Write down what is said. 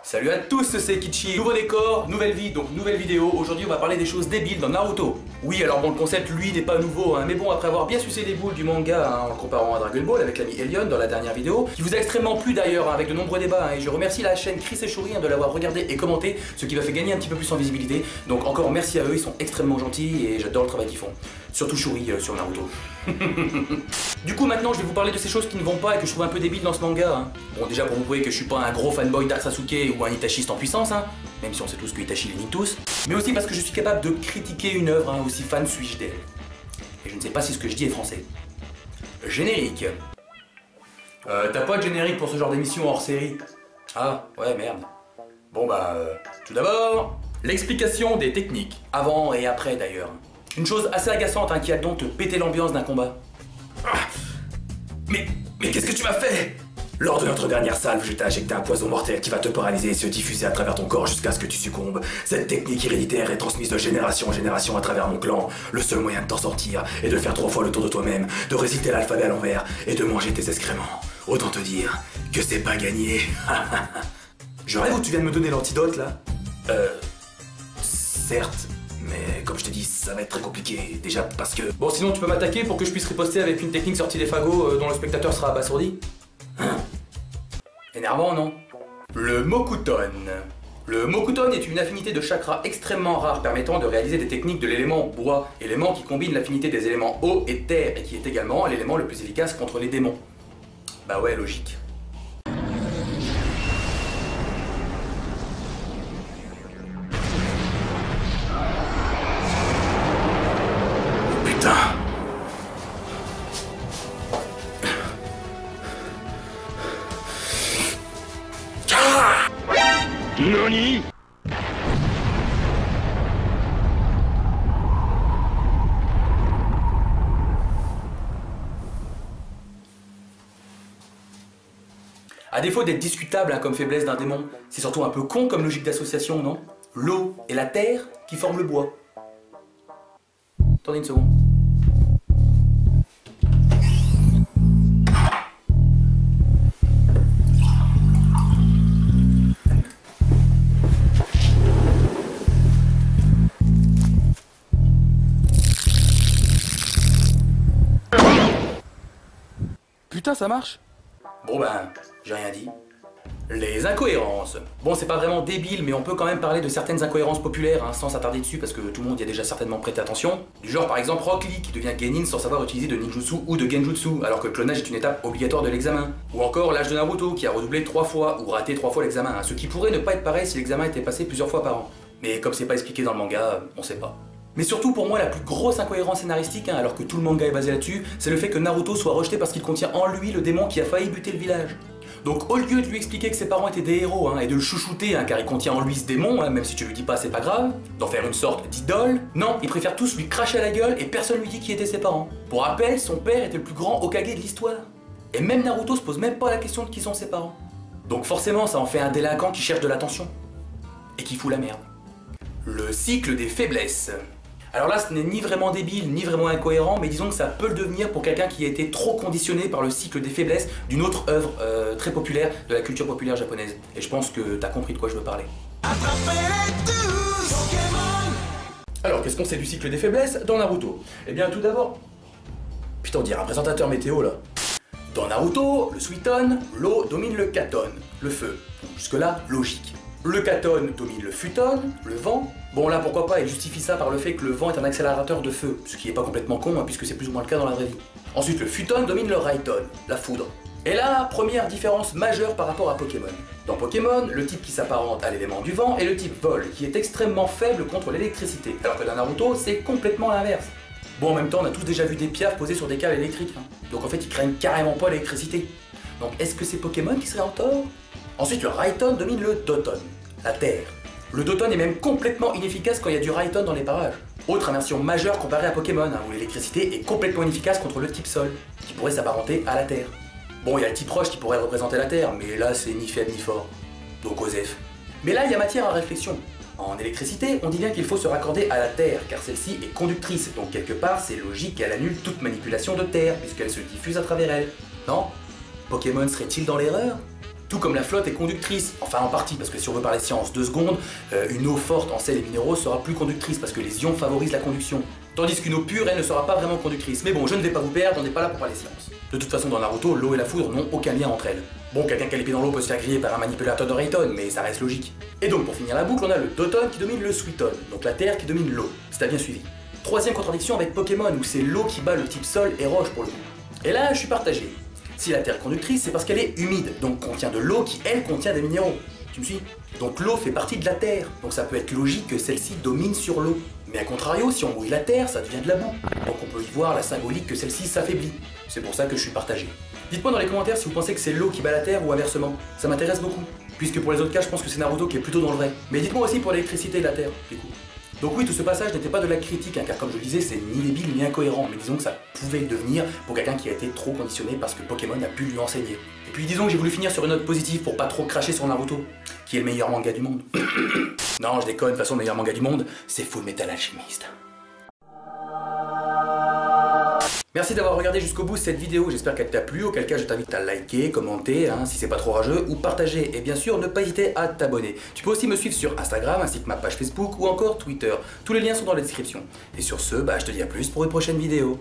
Salut à tous, c'est Kichi. Nouveau décor, nouvelle vie, donc nouvelle vidéo. Aujourd'hui on va parler des choses débiles dans Naruto. Oui, alors bon, le concept lui n'est pas nouveau, hein, mais bon, après avoir bien sucé les boules du manga hein, en le comparant à Dragon Ball avec l'ami Elion dans la dernière vidéo, qui vous a extrêmement plu d'ailleurs hein, avec de nombreux débats, hein, et je remercie la chaîne Chris et Shuri hein, de l'avoir regardé et commenté, ce qui va fait gagner un petit peu plus en visibilité. Donc encore merci à eux, ils sont extrêmement gentils et j'adore le travail qu'ils font. Surtout Shuri sur Naruto. Du coup maintenant je vais vous parler de ces choses qui ne vont pas et que je trouve un peu débiles dans ce manga. Hein. Bon déjà pour vous prouver que je suis pas un gros fanboy d'Arc Sasuke ou un Itachiste en puissance, hein, même si on sait tous que Itachi les nique tous, mais aussi parce que je suis capable de critiquer une œuvre, hein, aussi fan suis-je d'elle. Et je ne sais pas si ce que je dis est français. Générique. T'as pas de générique pour ce genre d'émission hors série? Ah ouais merde. Bon bah tout d'abord, l'explication des techniques, avant et après d'ailleurs. Une chose assez agaçante hein, qui a donc te péter l'ambiance d'un combat. Ah, mais qu'est-ce que tu m'as fait? Lors de notre dernière salve, je t'ai injecté un poison mortel qui va te paralyser et se diffuser à travers ton corps jusqu'à ce que tu succombes. Cette technique héréditaire est transmise de génération en génération à travers mon clan. Le seul moyen de t'en sortir est de faire 3 fois le tour de toi-même, de réciter l'alphabet à l'envers et de manger tes excréments. Autant te dire que c'est pas gagné. Je rêve où tu viens de me donner l'antidote là? Certes. Mais comme je te dis, ça va être très compliqué, déjà parce que... Bon sinon tu peux m'attaquer pour que je puisse riposter avec une technique sortie des fagots dont le spectateur sera abasourdi. Hein? Énervant, non? Le Mokuton. Le Mokuton est une affinité de chakra extrêmement rare permettant de réaliser des techniques de l'élément bois, élément qui combine l'affinité des éléments eau et terre et qui est également l'élément le plus efficace contre les démons. Bah ouais, logique. NANI? À défaut d'être discutable hein, comme faiblesse d'un démon, c'est surtout un peu con comme logique d'association, non? L'eau et la terre qui forment le bois. Attendez une seconde. Putain, ça marche? Bon ben, j'ai rien dit. Les incohérences. Bon, c'est pas vraiment débile, mais on peut quand même parler de certaines incohérences populaires, hein, sans s'attarder dessus, parce que tout le monde y a déjà certainement prêté attention. Du genre par exemple Rock Lee qui devient Genin sans savoir utiliser de ninjutsu ou de genjutsu, alors que le clonage est une étape obligatoire de l'examen. Ou encore l'âge de Naruto qui a redoublé 3 fois ou raté 3 fois l'examen, hein, ce qui pourrait ne pas être pareil si l'examen était passé plusieurs fois par an. Mais comme c'est pas expliqué dans le manga, on sait pas. Mais surtout pour moi la plus grosse incohérence scénaristique, hein, alors que tout le manga est basé là-dessus, c'est le fait que Naruto soit rejeté parce qu'il contient en lui le démon qui a failli buter le village. Donc au lieu de lui expliquer que ses parents étaient des héros hein, et de le chouchouter hein, car il contient en lui ce démon, hein, même si tu lui dis pas c'est pas grave, d'en faire une sorte d'idole, non, ils préfèrent tous lui cracher à la gueule et personne lui dit qui étaient ses parents. Pour rappel, son père était le plus grand Hokage de l'histoire. Et même Naruto se pose même pas la question de qui sont ses parents. Donc forcément ça en fait un délinquant qui cherche de l'attention. Et qui fout la merde. Le cycle des faiblesses. Alors là, ce n'est ni vraiment débile, ni vraiment incohérent, mais disons que ça peut le devenir pour quelqu'un qui a été trop conditionné par le cycle des faiblesses d'une autre œuvre très populaire de la culture populaire japonaise. Et je pense que t'as compris de quoi je veux parler. Alors, qu'est-ce qu'on sait du cycle des faiblesses dans Naruto? Eh bien, tout d'abord... Putain, on dirait un présentateur météo, là. Dans Naruto, le Suiton, l'eau domine le Katon, le feu. Jusque-là, logique. Le Katon domine le Futon, le vent. Bon là pourquoi pas, il justifie ça par le fait que le vent est un accélérateur de feu, ce qui est pas complètement con hein, puisque c'est plus ou moins le cas dans la vraie vie. Ensuite le Futon domine le Raiton, la foudre. Et là, première différence majeure par rapport à Pokémon. Dans Pokémon, le type qui s'apparente à l'élément du vent est le type vol, qui est extrêmement faible contre l'électricité, alors que dans Naruto, c'est complètement l'inverse. Bon en même temps, on a tous déjà vu des piafs posés sur des câbles électriques, hein. Donc en fait ils craignent carrément pas l'électricité. Donc est-ce que c'est Pokémon qui serait en tort? Ensuite le Raiton domine le Doton, la terre. Le Doton est même complètement inefficace quand il y a du Raiton dans les parages. Autre inversion majeure comparée à Pokémon, hein, où l'électricité est complètement inefficace contre le type sol, qui pourrait s'apparenter à la terre. Bon, il y a le type roche qui pourrait représenter la terre, mais là c'est ni faible ni fort. Donc Osef. Mais là il y a matière à réflexion. En électricité, on dit bien qu'il faut se raccorder à la terre, car celle-ci est conductrice, donc quelque part c'est logique qu'elle annule toute manipulation de terre, puisqu'elle se diffuse à travers elle. Non? Pokémon serait-il dans l'erreur? Tout comme la flotte est conductrice, enfin en partie, parce que si on veut parler science 2 secondes, une eau forte en sels et minéraux sera plus conductrice parce que les ions favorisent la conduction. Tandis qu'une eau pure, elle ne sera pas vraiment conductrice. Mais bon, je ne vais pas vous perdre, on n'est pas là pour parler science. De toute façon, dans Naruto, l'eau et la foudre n'ont aucun lien entre elles. Bon, quelqu'un qui a les pieds dans l'eau peut se faire griller par un manipulateur de Rayton, mais ça reste logique. Et donc, pour finir la boucle, on a le Doton qui domine le Suiton, donc la terre qui domine l'eau. Si t'as bien suivi. Troisième contradiction avec Pokémon, où c'est l'eau qui bat le type sol et roche pour le coup. Et là, je suis partagé. Si la terre est conductrice, c'est parce qu'elle est humide, donc contient de l'eau qui, elle, contient des minéraux. Tu me suis? Donc l'eau fait partie de la terre, donc ça peut être logique que celle-ci domine sur l'eau. Mais à contrario, si on mouille la terre, ça devient de la boue. Donc on peut y voir la symbolique que celle-ci s'affaiblit. C'est pour ça que je suis partagé. Dites-moi dans les commentaires si vous pensez que c'est l'eau qui bat la terre ou inversement. Ça m'intéresse beaucoup. Puisque pour les autres cas, je pense que c'est Naruto qui est plutôt dans le vrai. Mais dites-moi aussi pour l'électricité et la terre, du coup. Donc oui, tout ce passage n'était pas de la critique, hein, car comme je le disais, c'est ni débile ni incohérent, mais disons que ça pouvait le devenir pour quelqu'un qui a été trop conditionné parce que Pokémon a pu lui enseigner. Et puis disons que j'ai voulu finir sur une note positive pour pas trop cracher sur Naruto, qui est le meilleur manga du monde. Non, je déconne, de toute façon, le meilleur manga du monde, c'est Fullmetal Alchemist. Merci d'avoir regardé jusqu'au bout cette vidéo, j'espère qu'elle t'a plu, auquel cas je t'invite à liker, commenter, si c'est pas trop rageux, ou partager, et bien sûr ne pas hésiter à t'abonner. Tu peux aussi me suivre sur Instagram, ainsi que ma page Facebook, ou encore Twitter, tous les liens sont dans la description. Et sur ce, je te dis à plus pour une prochaine vidéo.